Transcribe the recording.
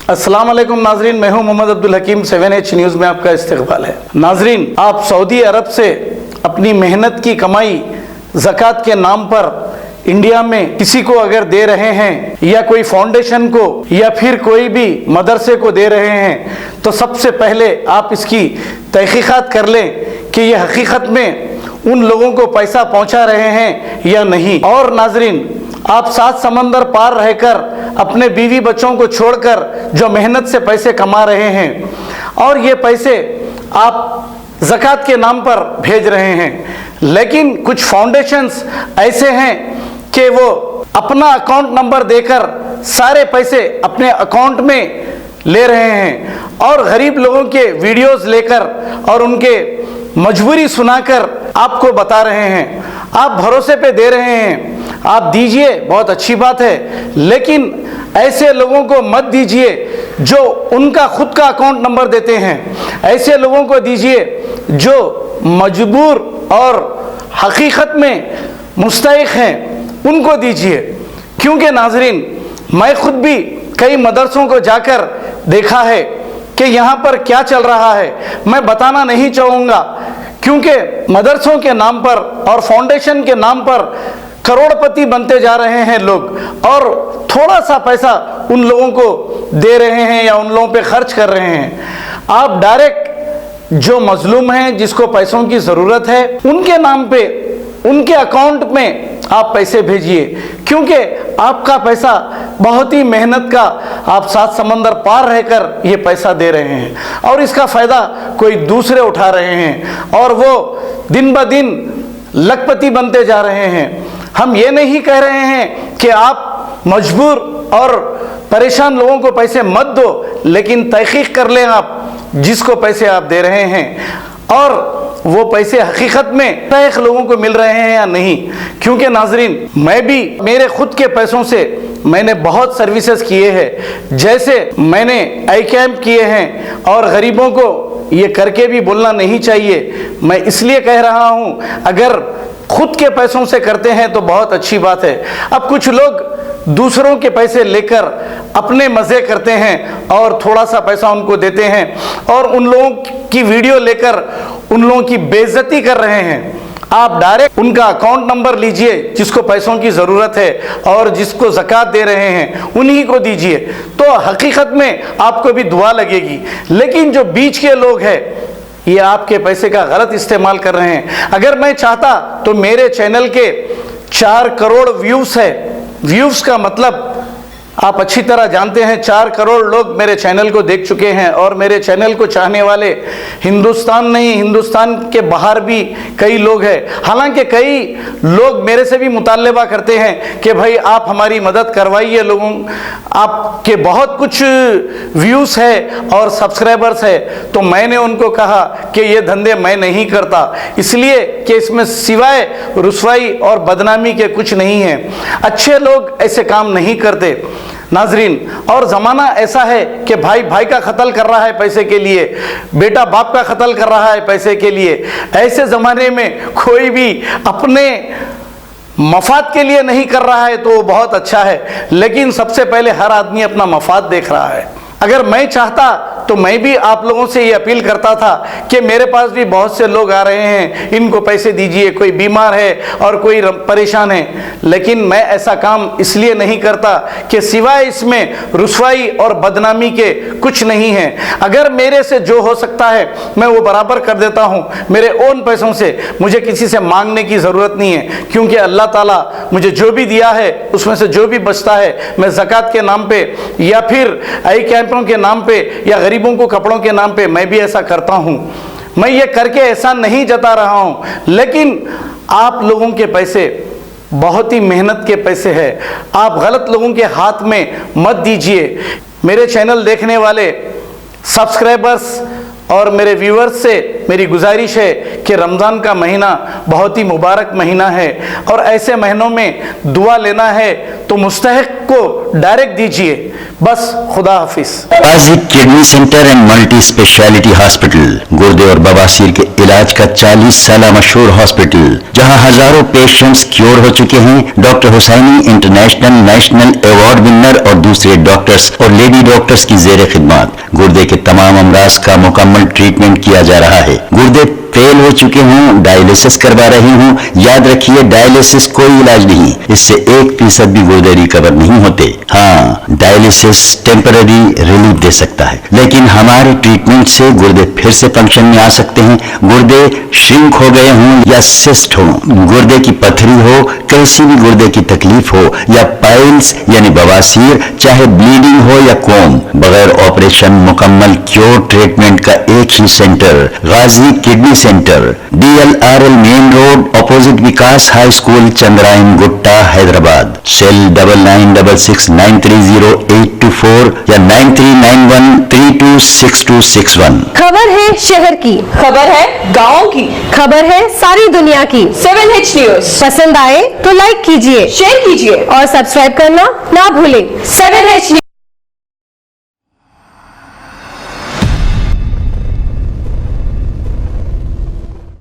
अस्सलाम वालेकुम नाजरीन, मैं हूं मोहम्मद अब्दुल हकीम। 7H न्यूज़ में आपका इस्तकबाल है। नाजरीन, आप सऊदी अरब से अपनी मेहनत की कमाई ज़कात के नाम पर इंडिया में किसी को अगर दे रहे हैं या कोई फाउंडेशन को या फिर कोई भी मदरसे को दे रहे हैं तो सबसे पहले आप इसकी तहकीकात कर लें कि ये हकीकत में उन लोगों को पैसा पहुंचा रहे हैं या नहीं। और नाजरीन, आप 7 समंदर पार रहकर अपने बीवी बच्चों को छोड़कर जो मेहनत से पैसे कमा रहे हैं और ये पैसे आप ज़कात के नाम पर भेज रहे हैं, लेकिन कुछ फाउंडेशंस ऐसे हैं कि वो अपना अकाउंट नंबर देकर सारे पैसे अपने अकाउंट में ले रहे हैं और गरीब लोगों के वीडियोस लेकर और उनके मजबूरी सुनाकर आपको बता रहे हैं। आप भरोसे पे दे रहे हैं, आप दीजिए, बहुत अच्छी बात है, लेकिन ऐसे लोगों को मत दीजिए जो उनका खुद का अकाउंट नंबर देते हैं। ऐसे लोगों को दीजिए जो मजबूर और हकीकत में मुस्तहिक हैं, उनको दीजिए। क्योंकि नाजरीन, मैं खुद भी कई मदरसों को जाकर देखा है कि यहाँ पर क्या चल रहा है। मैं बताना नहीं चाहूँगा क्योंकि मदरसों के नाम पर और फाउंडेशन के नाम पर करोड़पति बनते जा रहे हैं लोग और थोड़ा सा पैसा उन लोगों को दे रहे हैं या उन लोगों पे खर्च कर रहे हैं। आप डायरेक्ट जो मजलूम हैं, जिसको पैसों की ज़रूरत है, उनके नाम पे, उनके अकाउंट में आप पैसे भेजिए, क्योंकि आपका पैसा बहुत ही मेहनत का, आप 7 समंदर पार रहकर ये पैसा दे रहे हैं और इसका फ़ायदा कोई दूसरे उठा रहे हैं और वो दिन ब दिन लखपति बनते जा रहे हैं। हम ये नहीं कह रहे हैं कि आप मजबूर और परेशान लोगों को पैसे मत दो, लेकिन तहकीक कर लें आप जिसको पैसे आप दे रहे हैं और वो पैसे हकीकत में तय लोगों को मिल रहे हैं या नहीं। क्योंकि नाजरीन, मैं भी मेरे खुद के पैसों से मैंने बहुत सर्विसेज किए हैं, जैसे मैंने आई कैंप किए हैं और गरीबों को ये करके भी बोलना नहीं चाहिए, मैं इसलिए कह रहा हूँ, अगर खुद के पैसों से करते हैं तो बहुत अच्छी बात है। अब कुछ लोग दूसरों के पैसे लेकर अपने मज़े करते हैं और थोड़ा सा पैसा उनको देते हैं और उन लोगों की वीडियो लेकर उन लोगों की बेइज्जती कर रहे हैं। आप डायरेक्ट उनका अकाउंट नंबर लीजिए जिसको पैसों की ज़रूरत है और जिसको ज़कात दे रहे हैं उन्हीं को दीजिए, तो हकीकत में आपको भी दुआ लगेगी। लेकिन जो बीच के लोग हैं, ये आपके पैसे का गलत इस्तेमाल कर रहे हैं। अगर मैं चाहता तो मेरे चैनल के 4 करोड़ व्यूज़ है। व्यूज़ का मतलब आप अच्छी तरह जानते हैं, 4 करोड़ लोग मेरे चैनल को देख चुके हैं और मेरे चैनल को चाहने वाले हिंदुस्तान नहीं, हिंदुस्तान के बाहर भी कई लोग हैं। हालांकि कई लोग मेरे से भी मुतालबा करते हैं कि भाई आप हमारी मदद करवाइए, लोगों आपके बहुत कुछ व्यूज़ है और सब्सक्राइबर्स है। तो मैंने उनको कहा कि ये धंधे मैं नहीं करता, इसलिए कि इसमें सिवाय रुसवाई और बदनामी के कुछ नहीं है। अच्छे लोग ऐसे काम नहीं करते नाजरीन। और ज़माना ऐसा है कि भाई भाई का कत्ल कर रहा है पैसे के लिए, बेटा बाप का कत्ल कर रहा है पैसे के लिए। ऐसे ज़माने में कोई भी अपने मफाद के लिए नहीं कर रहा है तो वो बहुत अच्छा है, लेकिन सबसे पहले हर आदमी अपना मफाद देख रहा है। अगर मैं चाहता तो मैं भी आप लोगों से ये अपील करता था कि मेरे पास भी बहुत से लोग आ रहे हैं, इनको पैसे दीजिए, कोई बीमार है और कोई परेशान है, लेकिन मैं ऐसा काम इसलिए नहीं करता कि सिवाय इसमें रुसवाई और बदनामी के कुछ नहीं है। अगर मेरे से जो हो सकता है मैं वो बराबर कर देता हूँ मेरे ओन पैसों से। मुझे किसी से मांगने की ज़रूरत नहीं है, क्योंकि अल्लाह ताला मुझे जो भी दिया है उसमें से जो भी बचता है मैं ज़कात के नाम पे या फिर आई कैंपों के नाम पे या गरीबों को कपड़ों के नाम पे मैं भी ऐसा करता हूँ। मैं ये करके ऐसा नहीं जता रहा हूँ, लेकिन आप लोगों के पैसे बहुत ही मेहनत के पैसे हैं, आप गलत लोगों के हाथ में मत दीजिए। मेरे चैनल देखने वाले सब्सक्राइबर्स और मेरे व्यूअर्स से मेरी गुजारिश है कि रमज़ान का महीना बहुत ही मुबारक महीना है और ऐसे महीनों में दुआ लेना है तो मुस्तहिक को डायरेक्ट दीजिए। बस खुदा हाफिज। आजिक kidney centre and multi speciality hospital, गुर्दे और बवासीर के इलाज का 40 साल मशहूर हॉस्पिटल, जहां हजारों पेशेंट्स क्योर हो चुके हैं। Doctor Hussaini international national award winner और दूसरे डॉक्टर्स और लेडी डॉक्टर्स की जेर खिदमत गुर्दे के तमाम अमराज का मुकम्मल ट्रीटमेंट किया जा रहा है। गुर्दे फेल हो चुके हों, डायलिसिस करवा रहे हों, याद रखिए डायलिसिस कोई इलाज नहीं, इससे 1% भी गुर्दे रिकवर नहीं होते। हाँ, डायलिसिस टेम्पररी रिलीफ दे सकता है, लेकिन हमारे ट्रीटमेंट से गुर्दे फिर से फंक्शन में आ सकते हैं। गुर्दे श्रिंक हो गए हों या सिस्ट हो, गुर्दे की पथरी हो, कैसी भी गुर्दे की तकलीफ हो या पाइल्स यानी बवासीर, चाहे ब्लीडिंग हो या कोम, बगैर ऑपरेशन मुकम्मल क्योर ट्रीटमेंट का एक ही centre, Ghazi kidney centre, DLRL main road opposite Vikas high school, Chandrayan Gutta, Hyderabad. Cell 9966930824 या 9391326261। खबर है शहर की, खबर है गाँव की, खबर है सारी दुनिया की। 7H न्यूज पसंद आए तो लाइक कीजिए, शेयर कीजिए और सब्सक्राइब करना ना भूलें। 7H news.